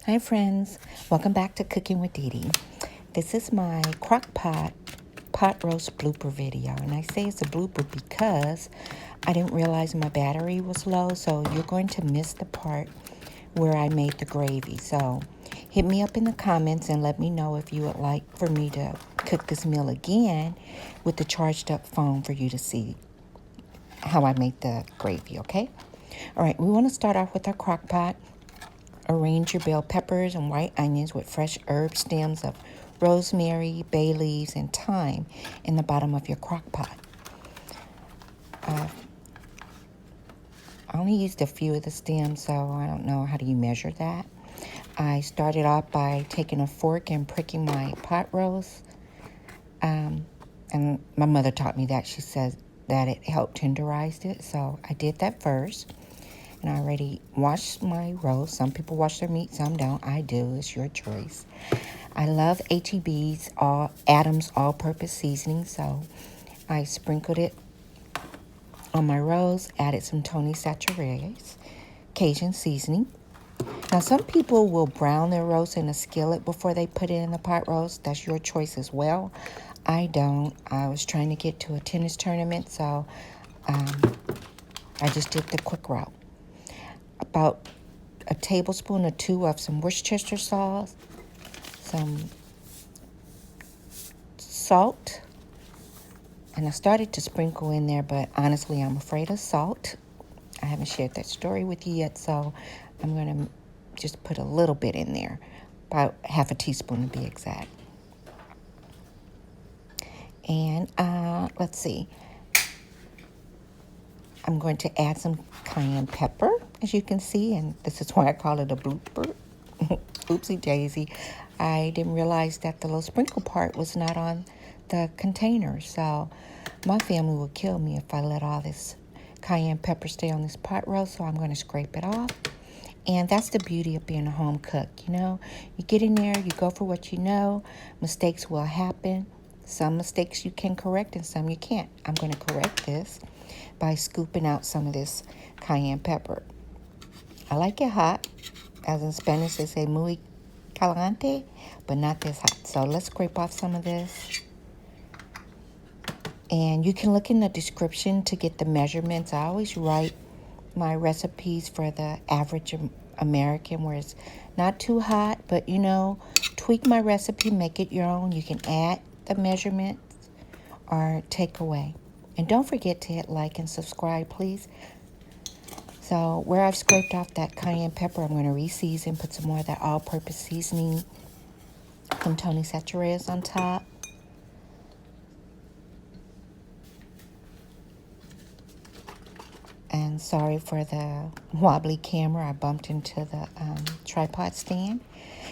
Hi friends, welcome back to Cooking with DeeDee. This is my Crockpot pot roast blooper video, and I say it's a blooper because I didn't realize my battery was low, so you're going to miss the part where I made the gravy. So hit me up in the comments and let me know if you would like for me to cook this meal again with the charged up phone for you to see how I made the gravy, okay? All right, we want to start off with our crock pot. Arrange your bell peppers and white onions with fresh herb stems of rosemary, bay leaves, and thyme in the bottom of your crock pot. I only used a few of the stems, so I don't know how do you measure that. I started off by taking a fork and pricking my pot roast. And my mother taught me that. She said that it helped tenderize it, so I did that first. And I already washed my roast. Some people wash their meat, some don't. I do. It's your choice. I love HEB's Adams all-purpose seasoning, so I sprinkled it on my roast, added some Chachere's Cajun seasoning. Now, some people will brown their roast in a skillet before they put it in the pot roast. That's your choice as well. I don't. I was trying to get to a tennis tournament, so I just did the quick route. About a tablespoon or two of some Worcester sauce, some salt, and I started to sprinkle in there, but honestly, I'm afraid of salt. I haven't shared that story with you yet, so I'm going to just put a little bit in there, about half a teaspoon to be exact. And let's see. I'm going to add some cayenne pepper, as you can see, and this is why I call it a blooper. Oopsie daisy. I didn't realize that the little sprinkle part was not on the container, so my family would kill me if I let all this cayenne pepper stay on this pot roast, so I'm going to scrape it off. And that's the beauty of being a home cook, you know. You get in there, you go for what you know. Mistakes will happen. Some mistakes you can correct and some you can't. I'm going to correct this by scooping out some of this cayenne pepper. I like it hot. As in Spanish, they say muy caliente, but not this hot. So let's scrape off some of this. And you can look in the description to get the measurements. I always write my recipes for the average American where it's not too hot, but you know, tweak my recipe, make it your own. You can add the measurements or take away. And don't forget to hit like and subscribe, please. So where I've scraped off that cayenne pepper, I'm going to re-season, put some more of that all-purpose seasoning from Tony Chachere's on top. And sorry for the wobbly camera. I bumped into the tripod stand.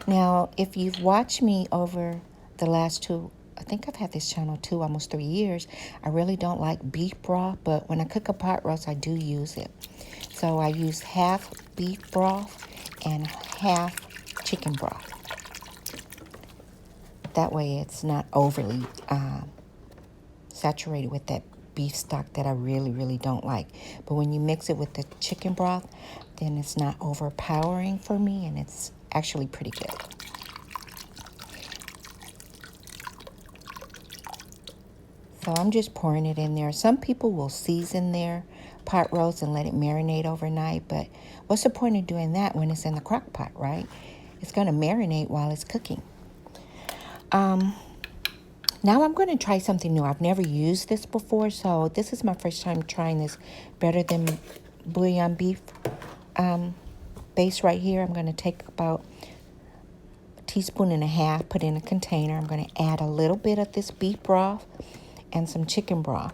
Now, if you've watched me over the last I think I've had this channel almost 3 years. I really don't like beef broth, but when I cook a pot roast, I do use it. So I use half beef broth and half chicken broth. That way it's not overly saturated with that beef stock that I really, really don't like. But when you mix it with the chicken broth, then it's not overpowering for me, and it's actually pretty good. So I'm just pouring it in there. Some people will season their pot roast and let it marinate overnight, but what's the point of doing that when it's in the crock pot, right? It's going to marinate while it's cooking. Now I'm going to try something new. I've never used this before, so this is my first time trying this Better Than Bouillon beef base right here. I'm going to take about a teaspoon and a half, put in a container. I'm going to add a little bit of this beef broth and some chicken broth.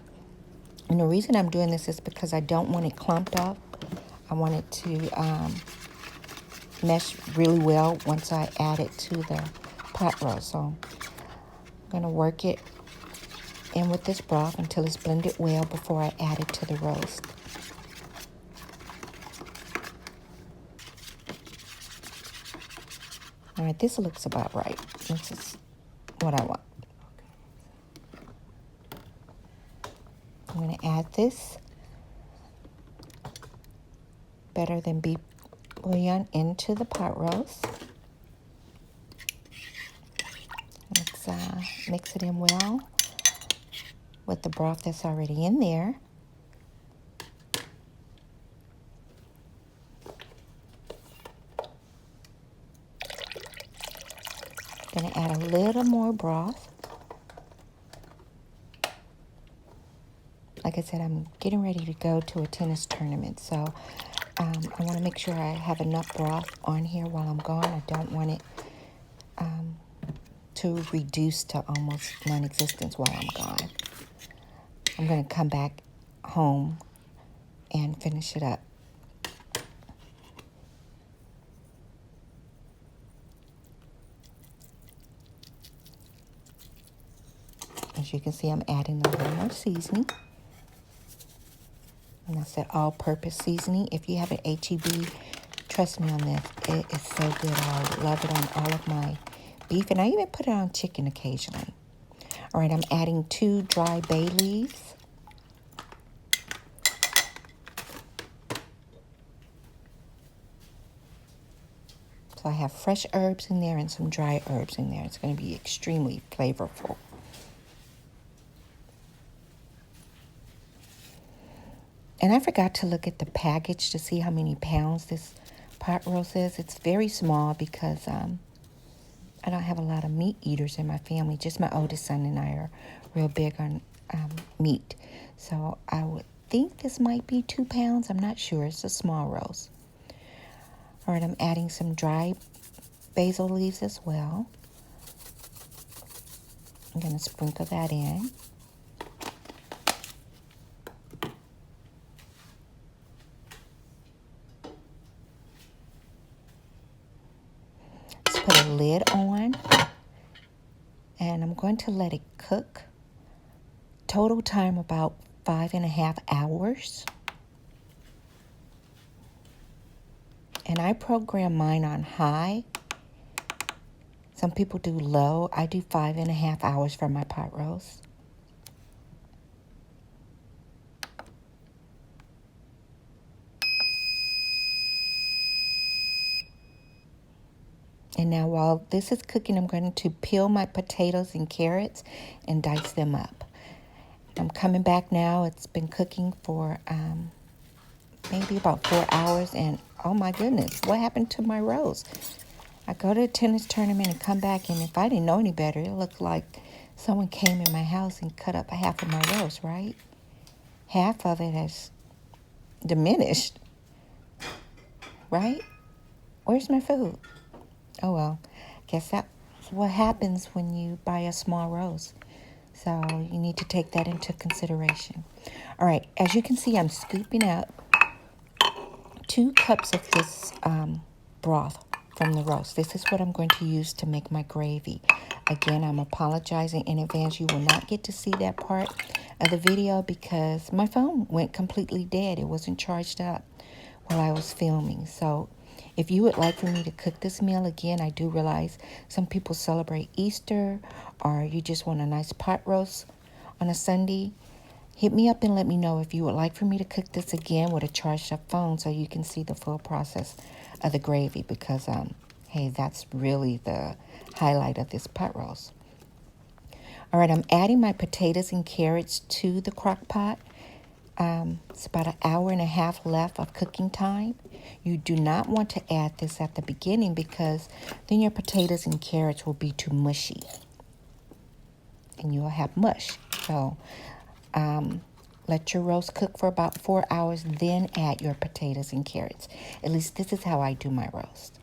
And the reason I'm doing this is because I don't want it clumped up. I want it to mesh really well once I add it to the pot roast. So I'm going to work it in with this broth until it's blended well before I add it to the roast. All right, this looks about right. This is what I want. I'm going to add this Better Than Beef Bouillon into the pot roast. mix it in well with the broth that's already in there. Gonna add a little more broth. Like I said, I'm getting ready to go to a tennis tournament, so I want to make sure I have enough broth on here while I'm gone. I don't want it to reduce to almost non-existence while I'm gone. I'm going to come back home and finish it up. As you can see, I'm adding a little more seasoning. And I said all-purpose seasoning. If you have an HEB, trust me on this. It is so good. I love it on all of my beef. And I even put it on chicken occasionally. All right, I'm adding 2 dry bay leaves. So I have fresh herbs in there and some dry herbs in there. It's going to be extremely flavorful. And I forgot to look at the package to see how many pounds this pot roast is. It's very small because I don't have a lot of meat eaters in my family. Just my oldest son and I are real big on meat. So I would think this might be 2 pounds. I'm not sure. It's a small roast. All right, I'm adding some dry basil leaves as well. I'm going to sprinkle that in. Let's put a lid on. And I'm going to let it cook. Total time about 5.5 hours. And I program mine on high. Some people do low. I do 5.5 hours for my pot roast. And now while this is cooking, I'm going to peel my potatoes and carrots and dice them up. I'm coming back now. It's been cooking for maybe about 4 hours, and oh my goodness, what happened to my roast? I go to a tennis tournament and come back, and if I didn't know any better, it looked like someone came in my house and cut up half of my roast, right? Half of it has diminished, right? Where's my food? Oh well, guess that's what happens when you buy a small roast. So you need to take that into consideration. All right, as you can see, I'm scooping up 2 cups of this broth from the roast. This is what I'm going to use to make my gravy. Again, I'm apologizing in advance. You will not get to see that part of the video because my phone went completely dead. It wasn't charged up while I was filming. So if you would like for me to cook this meal again, I do realize some people celebrate Easter or you just want a nice pot roast on a Sunday. Hit me up and let me know if you would like for me to cook this again with a charged up phone so you can see the full process of the gravy because, hey, that's really the highlight of this pot roast. All right, I'm adding my potatoes and carrots to the crock pot. It's about 1.5 hours left of cooking time. You do not want to add this at the beginning because then your potatoes and carrots will be too mushy. And you'll have mush. So let your roast cook for about 4 hours, then add your potatoes and carrots. At least this is how I do my roast.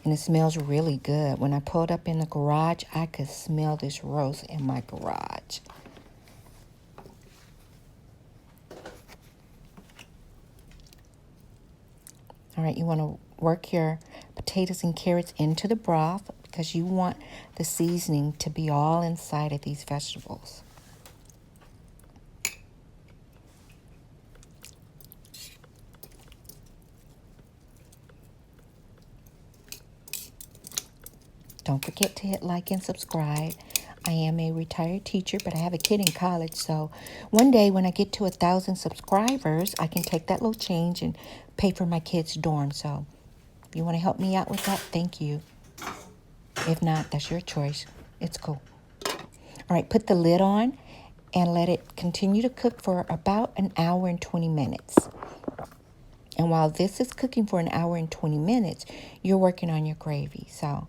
And it smells really good. When I pulled up in the garage, I could smell this roast in my garage. All right, you want to work your potatoes and carrots into the broth because you want the seasoning to be all inside of these vegetables. Don't forget to hit like and subscribe. I am a retired teacher, but I have a kid in college. So one day when I get to 1,000 subscribers, I can take that little change and pay for my kid's dorm. So if you want to help me out with that, thank you. If not, that's your choice. It's cool. All right, put the lid on and let it continue to cook for about an hour and 20 minutes. And while this is cooking for an hour and 20 minutes, you're working on your gravy. So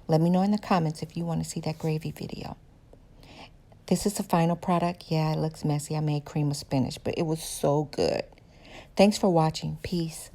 let me know in the comments if you want to see that gravy video. This is the final product. Yeah, it looks messy. I made cream of spinach, but it was so good. Thanks for watching. Peace.